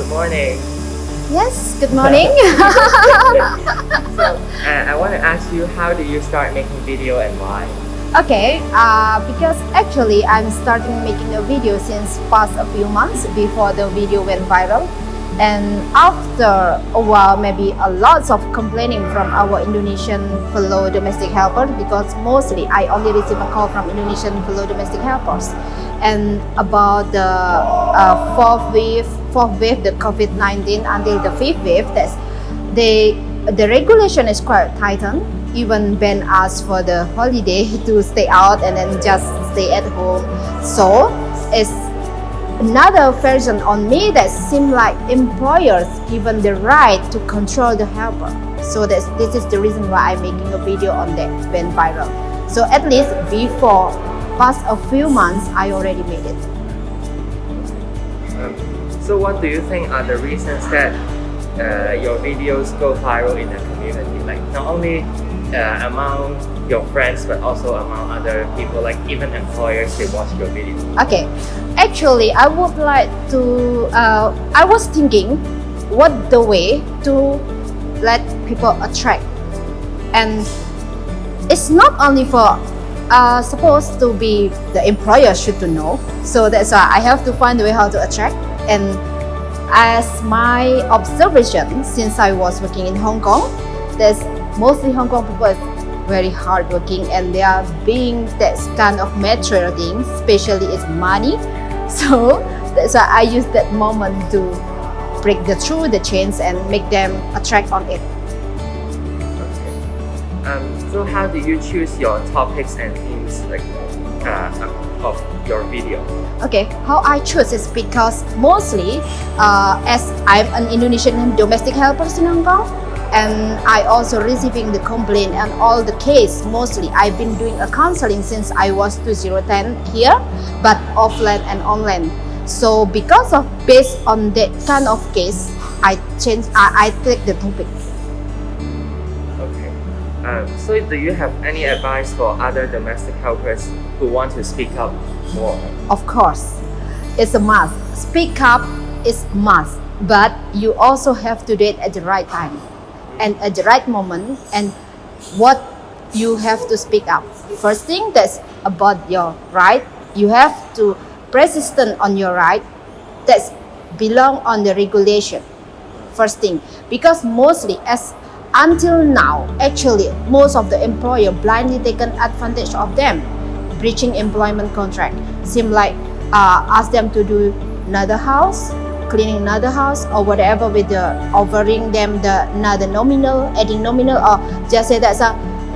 Good morning. Yes, good morning. I want to ask you, how do you start making video and why? Okay, because actually I'm starting making a video since past a few months before the video went viral. And after a while, maybe a lot of complaining from our Indonesian fellow domestic helpers, because mostly I only receive a call from Indonesian fellow domestic helpers. And about the fourth wave, the COVID-19 until the fifth wave, the regulation is quite tightened. Even ban us for the holiday to stay out and then just stay at home. So it's another version on me that seems like employers given the right to control the helper. So this is the reason why I'm making a video on that went viral. So at least before past a few months, I already made it. So what do you think are the reasons that your videos go viral in the community? Like not only among your friends, but also among other people, like even employers, they watch your video. Okay, actually I would like to, I was thinking what the way to let people attract. And it's not only for supposed to be the employer should to know. So that's why I have to find a way how to attract. And as my observation, since I was working in Hong Kong, there's mostly Hong Kong people is very hardworking and they are being that kind of material things, especially is money. So that's why I use that moment to break through the chains and make them attract on it. Okay. So how do you choose your topics and themes like of your video? Okay, how I choose is because mostly as I'm an Indonesian domestic helper in Hong Kong, and I also receiving the complaint and all the case. Mostly I've been doing a counseling since I was 2010 here, but offline and online. So because of based on that kind of case, I take the topic. Okay. So do you have any advice for other domestic helpers who want to speak up more? Of course, it's a must. Speak up is must, but you also have to do it at the right time and at the right moment, and what you have to speak up. First thing, that's about your right. You have to persistent on your right. That's belong on the regulation. First thing, because mostly as until now, actually most of the employer blindly taken advantage of them, breaching employment contract. Seem like ask them to do another house, cleaning another house or whatever, with the offering them the another nominal, adding nominal, or just say that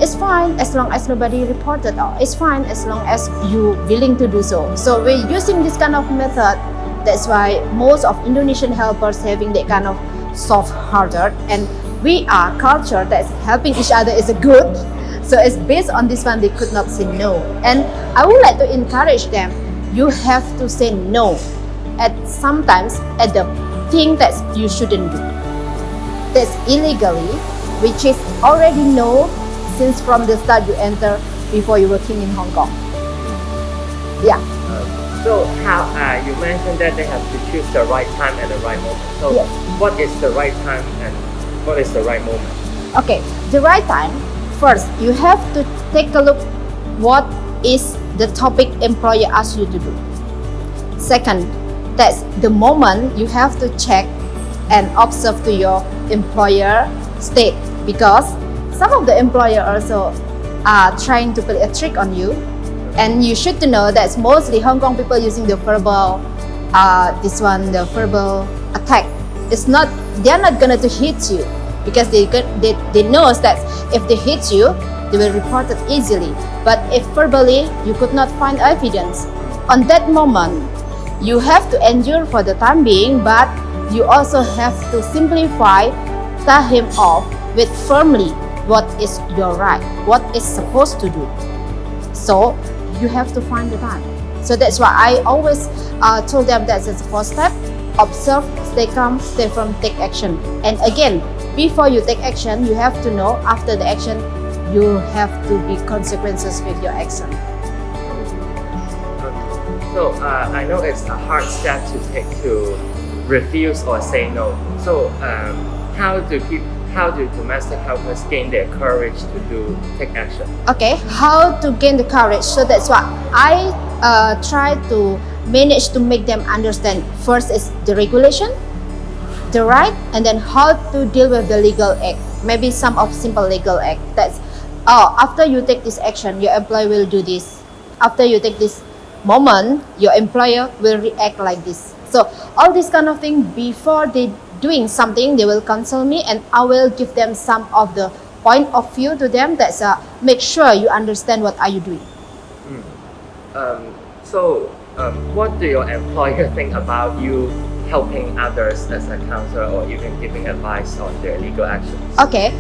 it's fine as long as nobody reported, or it's fine as long as you willing to do so. So we're using this kind of method. That's why most of Indonesian helpers having that kind of soft-hearted, and we are culture that's helping each other is a good. So it's based on this one, they could not say no. And I would like to encourage them, you have to say no at sometimes at the thing that you shouldn't do. That's illegally, which is already know since from the start you enter before you working in Hong Kong. Yeah. So how you mentioned that they have to choose the right time and the right moment. So yes. What is the right time and what is the right moment? Okay, the right time. First, you have to take a look what is the topic employer asks you to do. Second, that's the moment you have to check and observe to your employer state, because some of the employer also are trying to play a trick on you, and you should to know that mostly Hong Kong people using the verbal the verbal attack. It's not, they're not gonna to hit you because they know that if they hit you, they will report it easily. But if verbally you could not find evidence, on that moment you have to endure for the time being, but you also have to simplify, tell him off with firmly what is your right, what is supposed to do. So you have to find the time. So that's why I always told them that's the first step. Observe, stay calm, stay firm, take action. And again, before you take action, you have to know after the action, you have to be consequences with your action. So I know it's a hard step to take to refuse or say no. So how do domestic helpers gain their courage to take action? Okay, how to gain the courage? So that's what I try to manage to make them understand. First is the regulation, the right, and then how to deal with the legal act. Maybe some of simple legal act. That's after you take this action, your employer will do this. After you take this moment, your employer will react like this. So all this kind of thing before they doing something, they will consult me, and I will give them some of the point of view to them. That's make sure you understand what are you doing. What do your employer think about you helping others as a counselor or even giving advice on their legal actions? Okay,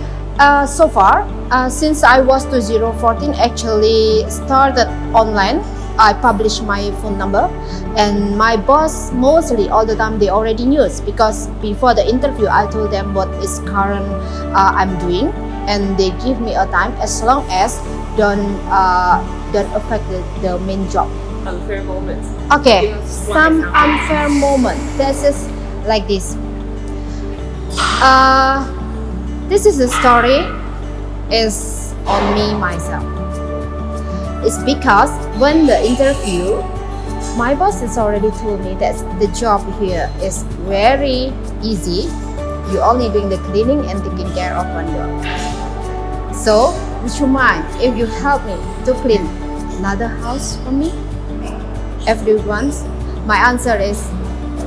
so far, since I was 2014, actually started online. I published my phone number, and my boss mostly all the time they already knew, because before the interview I told them what is current I'm doing, and they give me a time as long as don't affect the main job. Unfair moments. Okay, Give us one some example. unfair moment. This is like this. This is the story is on me myself. It's because when the interview, my boss has already told me that the job here is very easy. You're only doing the cleaning and taking care of one dog. So, would you mind if you help me to clean another house for me every once? My answer is,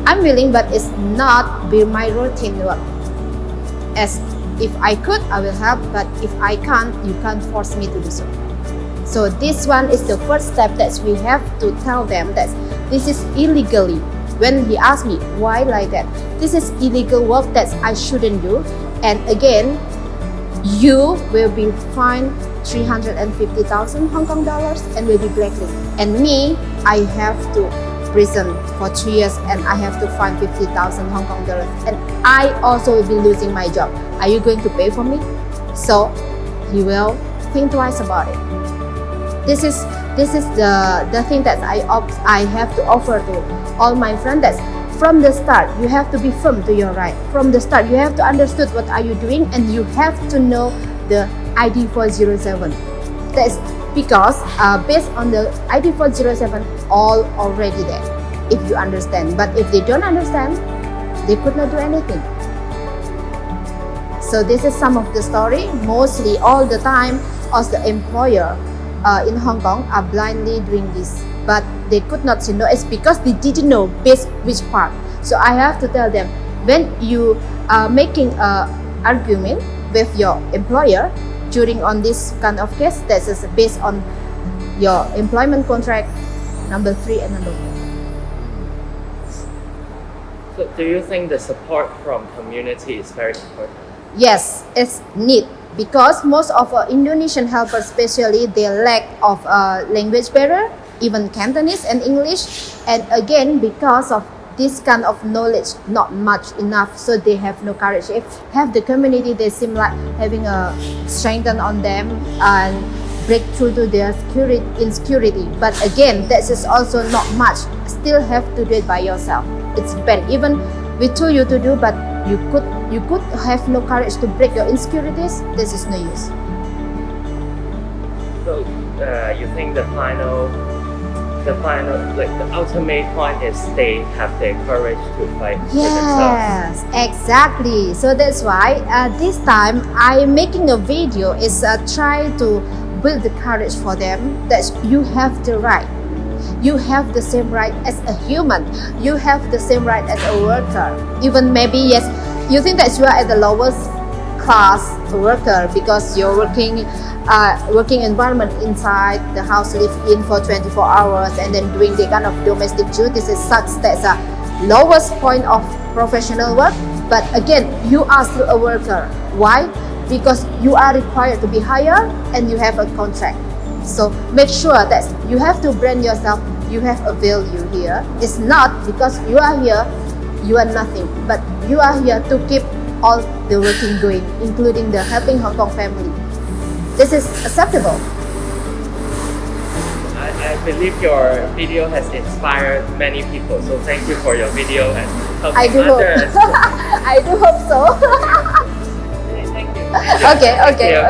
I'm willing, but it's not be my routine work. As if I could, I will help, but if I can't, you can't force me to do so. So this one is the first step that we have to tell them that this is illegally. When he asked me why like that, this is illegal work that I shouldn't do, and again, you will be fined 350,000 Hong Kong dollars and will be blacklisted. And me, I have to prison for 3 years and I have to fine 50,000 Hong Kong dollars, and I also will be losing my job. Are you going to pay for me? So he will think twice about it. This is the thing that I have to offer to all my friends. That from the start you have to be firm to your right. From the start you have to understood what are you doing, and you have to know the ID 407. That's because based on the ID 407, all already there. If you understand, but if they don't understand, they could not do anything. So this is some of the story. Mostly all the time, as the employer in Hong Kong are blindly doing this, but they could not say no. It's because they didn't know based which part. So I have to tell them, when you are making an argument with your employer during on this kind of case, that is based on your employment contract number 3 and number 4. So do you think the support from community is very important? Yes, it's need, because most of our Indonesian helpers, especially, they lack of language barrier, even Cantonese and English, and again because of this kind of knowledge not much enough, so they have no courage. If have the community, they seem like having a strength on them and break through to their insecurity. But again, that is also not much. Still have to do it by yourself. It's depend. Even we told you to do, but you could have no courage to break your insecurities. This is no use. So you think the ultimate point is they have the courage to fight for themselves. Yes, exactly. So that's why this time I'm making a video is try to build the courage for them that you have the right. You have the same right as a human. You have the same right as a worker. Even maybe, yes, you think that you are at the lowest class worker because you're working environment inside the house, live in for 24 hours and then doing the kind of domestic duties is such that's a lowest point of professional work. But again, you are still a worker. Why? Because you are required to be hired and you have a contract. So make sure that you have to brand yourself. You have a value here. It's not because you are here, you are nothing, but you are here to keep all the working going, including the helping Hong Kong family. This is acceptable. I believe your video has inspired many people. So thank you for your video and I helping do hope. others. I do hope so. Thank you. Okay, okay.